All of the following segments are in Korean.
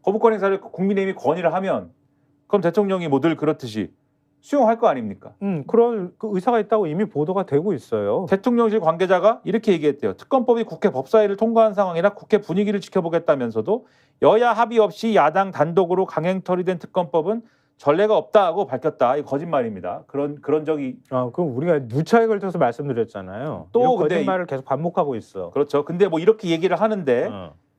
거부권 행사를 국민의힘이 건의를 하면 그럼 대통령이 뭐 늘 그렇듯이 수용할 거 아닙니까? 그런 그 의사가 있다고 이미 보도가 되고 있어요. 대통령실 관계자가 이렇게 얘기했대요. 특검법이 국회 법사위를 통과한 상황이라 국회 분위기를 지켜보겠다면서도 여야 합의 없이 야당 단독으로 강행 처리된 특검법은 전례가 없다고 밝혔다. 이 거짓말입니다. 그런 적이 그럼 우리가 누차에 걸쳐서 말씀드렸잖아요. 또 이런 근데 거짓말을 계속 반복하고 있어. 그렇죠. 근데 뭐 이렇게 얘기를 하는데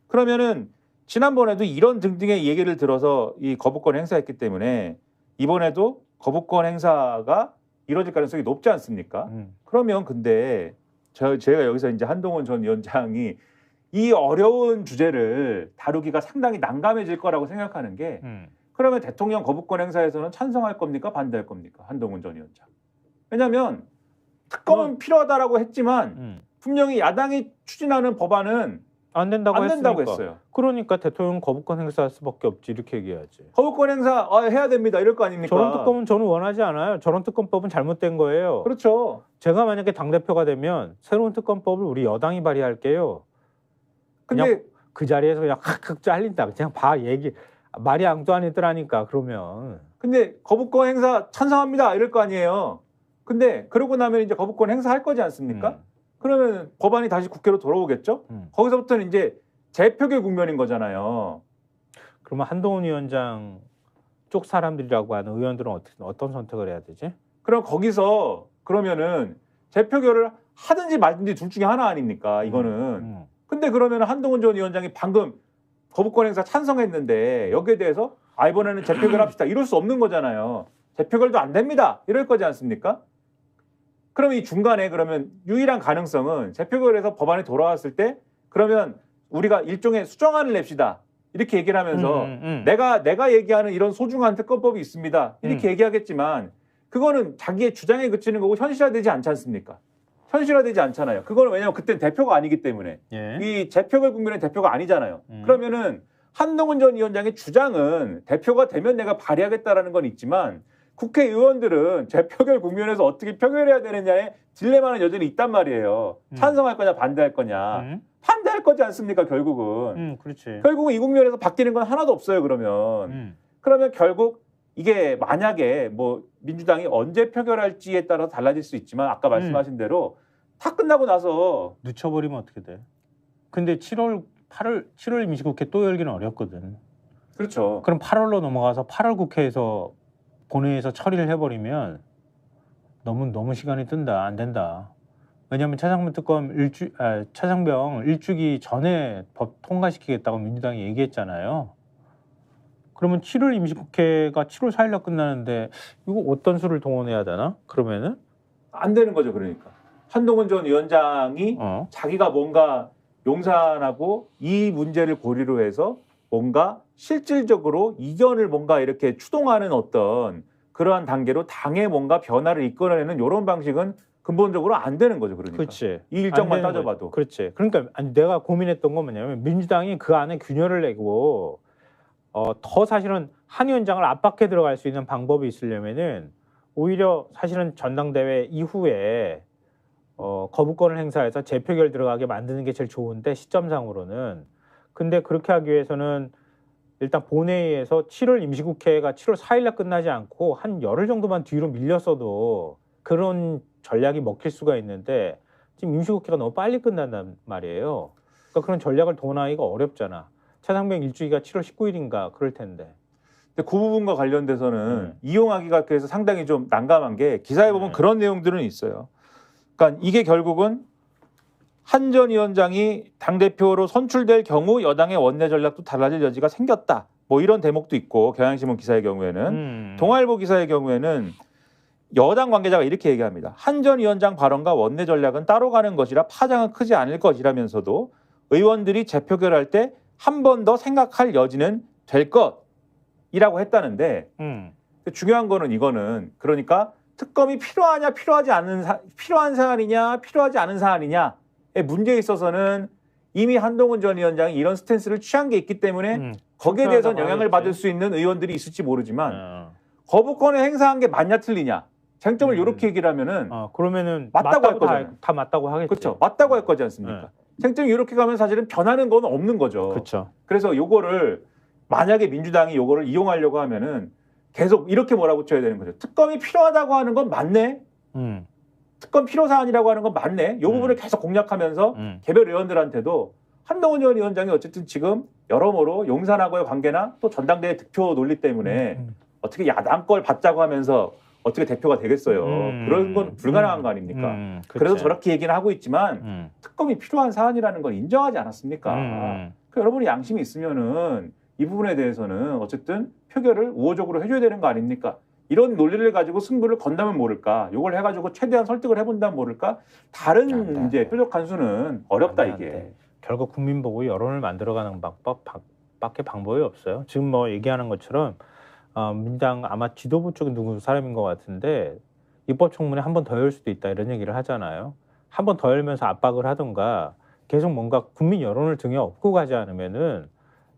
그러면은 지난번에도 이런 등등의 얘기를 들어서 이 거부권 행사했기 때문에 이번에도 거부권 행사가 이루어질 가능성이 높지 않습니까? 그러면 근데 제가 여기서 이제 한동훈 전 위원장이 이 어려운 주제를 다루기가 상당히 난감해질 거라고 생각하는 게 그러면 대통령 거부권 행사에서는 찬성할 겁니까? 반대할 겁니까? 한동훈 전 위원장. 왜냐하면 특검은 필요하다라고 했지만 분명히 야당이 추진하는 법안은 안 된다고 했어요. 그러니까 대통령 거부권 행사할 수밖에 없지 이렇게 얘기해야지. 거부권 행사 해야 됩니다. 이럴 거 아닙니까? 저런 특검은 저는 원하지 않아요. 저런 특검법은 잘못된 거예요. 그렇죠. 제가 만약에 당대표가 되면 새로운 특검법을 우리 여당이 발의할게요. 근데 그냥 그 자리에서 그냥 확 잘린다. 그냥 말이 앙뚜아니더라니까 그러면. 근데 거부권 행사 찬성합니다. 이럴 거 아니에요. 근데 그러고 나면 이제 거부권 행사할 거지 않습니까? 그러면 법안이 다시 국회로 돌아오겠죠? 거기서부터는 이제 재표결 국면인 거잖아요. 그러면 한동훈 위원장 쪽 사람들이라고 하는 의원들은 어떤 선택을 해야 되지? 그럼 거기서 그러면은 재표결을 하든지 말든지 둘 중에 하나 아닙니까? 이거는. 근데 그러면 한동훈 전 위원장이 방금 거부권 행사 찬성했는데 여기에 대해서 이번에는 재표결 합시다. 이럴 수 없는 거잖아요. 재표결도 안 됩니다. 이럴 거지 않습니까? 그럼 이 중간에 그러면 유일한 가능성은 재표결에서 법안이 돌아왔을 때 그러면 우리가 일종의 수정안을 냅시다. 이렇게 얘기를 하면서 내가 얘기하는 이런 소중한 특검법이 있습니다. 이렇게 얘기하겠지만 그거는 자기의 주장에 그치는 거고 현실화되지 않지 않습니까? 현실화되지 않잖아요. 그거는 왜냐하면 그때는 대표가 아니기 때문에 이 재표결 국면의 대표가 아니잖아요. 그러면은 한동훈 전 위원장의 주장은 대표가 되면 내가 발의하겠다라는 건 있지만 국회의원들은 재표결 국면에서 어떻게 표결해야 되느냐에 딜레마는 여전히 있단 말이에요. 찬성할 거냐 반대할 거냐. 반대할 거지 않습니까 결국은. 그렇지. 결국은 이 국면에서 바뀌는 건 하나도 없어요 그러면. 그러면 결국 이게 만약에 뭐 민주당이 언제 표결할지에 따라 달라질 수 있지만 아까 말씀하신 대로 다 끝나고 나서 늦춰버리면 어떻게 돼? 근데 7월 임시국회 또 열기는 어렵거든. 그렇죠. 그럼 8월로 넘어가서 8월 국회에서 본회의에서 처리를 해버리면 너무 시간이 뜬다. 안 된다. 왜냐하면 차상병 특검 차상병 일주기 전에 법 통과시키겠다고 민주당이 얘기했잖아요. 그러면 7월 임시국회가 7월 4일날 끝나는데 이거 어떤 수를 동원해야 되나? 그러면은 안 되는 거죠. 그러니까 한동훈 전 위원장이 자기가 뭔가 용산하고 이 문제를 고리로 해서 뭔가 실질적으로 이견을 뭔가 이렇게 추동하는 어떤 그러한 단계로 당의 뭔가 변화를 이끌어내는 이런 방식은 근본적으로 안 되는 거죠. 그러니까 그렇지. 이 일정만 따져봐도. 그렇지. 그러니까 내가 고민했던 건 뭐냐면 민주당이 그 안에 균열을 내고 더 사실은 한 위원장을 압박해 들어갈 수 있는 방법이 있으려면은 오히려 사실은 전당대회 이후에 거부권을 행사해서 재표결 들어가게 만드는 게 제일 좋은데 시점상으로는. 근데 그렇게 하기 위해서는 일단 본회의에서 7월 임시국회가 7월 4일날 끝나지 않고 한 열흘 정도만 뒤로 밀렸어도 그런 전략이 먹힐 수가 있는데 지금 임시국회가 너무 빨리 끝난단 말이에요. 그러니까 그런 전략을 도나기가 어렵잖아. 차상병 일주기가 7월 19일인가 그럴 텐데. 근데 그 부분과 관련돼서는 이용하기가 그래서 상당히 좀 난감한 게 기사에 보면 그런 내용들은 있어요. 그러니까 이게 결국은 한 전 위원장이 당대표로 선출될 경우 여당의 원내 전략도 달라질 여지가 생겼다. 뭐 이런 대목도 있고 경향신문 기사의 경우에는 동아일보 기사의 경우에는 여당 관계자가 이렇게 얘기합니다. 한 전 위원장 발언과 원내 전략은 따로 가는 것이라 파장은 크지 않을 것이라면서도 의원들이 재표결할 때 한 번 더 생각할 여지는 될 것이라고 했다는데 중요한 거는 이거는 그러니까 특검이 필요하냐 필요한 사안이냐 필요하지 않은 사안이냐의 문제에 있어서는 이미 한동훈 전 위원장이 이런 스탠스를 취한 게 있기 때문에 거기에 대해서 영향을 받을 수 있는 의원들이 있을지 모르지만 거부권을 행사한 게 맞냐 틀리냐 쟁점을 이렇게 얘기를 하면은 그러면은 맞다고 할 거잖아요. 다 맞다고 하겠지. 그렇죠. 맞다고 할 거지 않습니까? 쟁점이 이렇게 가면 사실은 변하는 건 없는 거죠. 그렇죠. 그래서 요거를 만약에 민주당이 요거를 이용하려고 하면은 계속 이렇게 몰아붙여야 되는 거죠. 특검이 필요하다고 하는 건 맞네. 특검 필요 사안이라고 하는 건 맞네. 이 부분을 계속 공략하면서 개별 의원들한테도 한동훈 전 위원장이 어쨌든 지금 여러모로 용산하고의 관계나 또 전당대회 득표 논리 때문에 어떻게 야당 걸 받자고 하면서 어떻게 대표가 되겠어요. 그런 건 불가능한 거 아닙니까? 그래서 저렇게 얘기는 하고 있지만 특검이 필요한 사안이라는 걸 인정하지 않았습니까? 여러분이 양심이 있으면은 이 부분에 대해서는 어쨌든 표결을 우호적으로 해줘야 되는 거 아닙니까? 이런 논리를 가지고 승부를 건다면 모를까? 이걸 해가지고 최대한 설득을 해본다면 모를까? 다른 이제 뾰족 한수는 어렵다 이게. 결국 국민 보고 여론을 만들어가는 방법밖에 방법이 없어요. 지금 뭐 얘기하는 것처럼 민주당 아마 지도부 쪽에 누구 사람인 것 같은데 입법청문회 한 번 더 열 수도 있다 이런 얘기를 하잖아요. 한 번 더 열면서 압박을 하던가 계속 뭔가 국민 여론을 등에 업고 가지 않으면은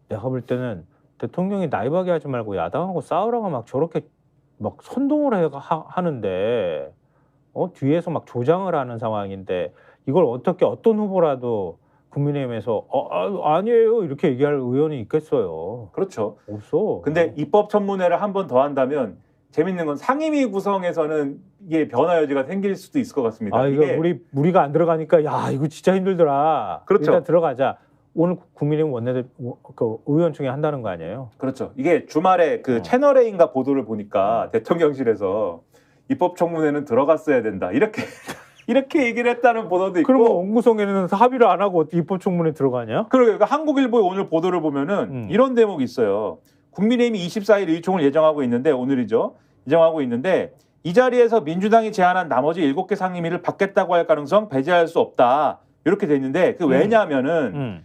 내가 볼 때는 대통령이 나이바게 하지 말고 야당하고 싸우라고 막 저렇게 막 선동을 하는데 뒤에서 막 조장을 하는 상황인데 이걸 어떻게 어떤 후보라도 국민의힘에서 아니에요 이렇게 얘기할 의원이 있겠어요. 그렇죠. 없어. 근데 입법청문회를 한 번 더 한다면 재밌는 건 상임위 구성에서는 이게 변화 여지가 생길 수도 있을 것 같습니다. 이거 무리가 안 들어가니까 야 이거 진짜 힘들더라. 그렇죠. 일단 들어가자. 오늘 국민의힘 원내대 그 의원 중에 한다는 거 아니에요? 그렇죠. 이게 주말에 그 채널A인가 보도를 보니까 대통령실에서 입법청문회는 들어갔어야 된다. 이렇게 얘기를 했다는 보도도 있고. 그러면 원구성에는 합의를 안 하고 어떻게 입법청문회 들어가냐? 그러니까 한국일보의 오늘 보도를 보면은 이런 대목이 있어요. 국민의힘이 24일 의총을 예정하고 있는데 오늘이죠. 예정하고 있는데 이 자리에서 민주당이 제안한 나머지 7개 상임위를 받겠다고 할 가능성 배제할 수 없다. 이렇게 돼 있는데 그 왜냐하면은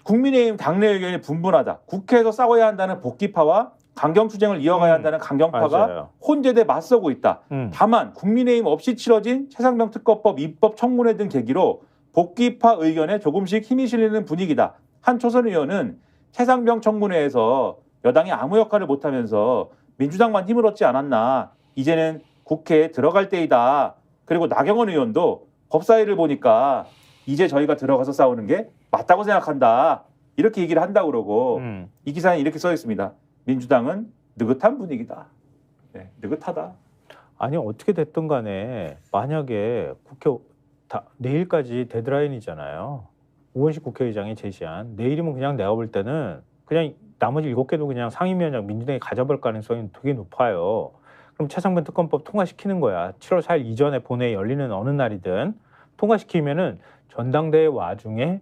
국민의힘 당내 의견이 분분하다. 국회에서 싸워야 한다는 복귀파와 강경투쟁을 이어가야 한다는 강경파가 맞아요. 혼재돼 맞서고 있다. 다만 국민의힘 없이 치러진 최상병 특검법 입법 청문회 등 계기로 복귀파 의견에 조금씩 힘이 실리는 분위기다. 한 초선 의원은 최상병 청문회에서 여당이 아무 역할을 못하면서 민주당만 힘을 얻지 않았나. 이제는 국회에 들어갈 때이다. 그리고 나경원 의원도 법사위를 보니까 이제 저희가 들어가서 싸우는 게 맞다고 생각한다. 이렇게 얘기를 한다고 그러고 이 기사에 이렇게 써 있습니다. 민주당은 느긋한 분위기다. 네, 느긋하다. 아니 어떻게 됐든 간에 만약에 국회 내일까지 데드라인이잖아요. 우원식 국회의장이 제시한 내일이면 그냥 내가 볼 때는 그냥 나머지 7개도 그냥 상임위원장 민주당이 가져볼 가능성이 되게 높아요. 그럼 최상병 특검법 통과시키는 거야. 7월 4일 이전에 본회의 열리는 어느 날이든 통과시키면은 전당대회 와중에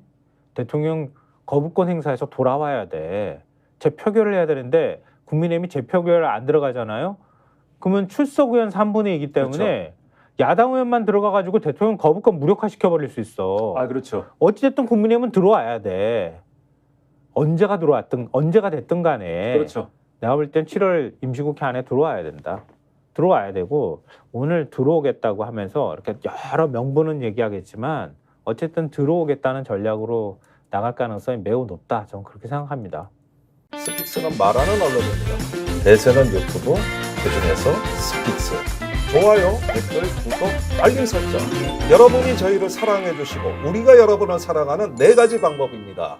대통령 거부권 행사에서 돌아와야 돼. 재표결을 해야 되는데 국민의힘이 재표결 안 들어가잖아요. 그러면 출석 의원 3분의 2이기 때문에 그렇죠. 야당 의원만 들어가가지고 대통령 거부권 무력화시켜버릴 수 있어. 그렇죠. 어찌됐든 국민의힘은 들어와야 돼. 언제가 됐든 간에. 그렇죠. 내가 볼 땐 7월 임시국회 안에 들어와야 된다. 들어와야 되고 오늘 들어오겠다고 하면서 이렇게 여러 명분은 얘기하겠지만 어쨌든 들어오겠다는 전략으로 나갈 가능성이 매우 높다. 저는 그렇게 생각합니다. 스픽스는 말하는 언론입니다. 대세는 유튜브, 그중에서 스픽스. 좋아요, 댓글, 구독, 알림 설정. 여러분이 저희를 사랑해 주시고 우리가 여러분을 사랑하는 4가지 방법입니다.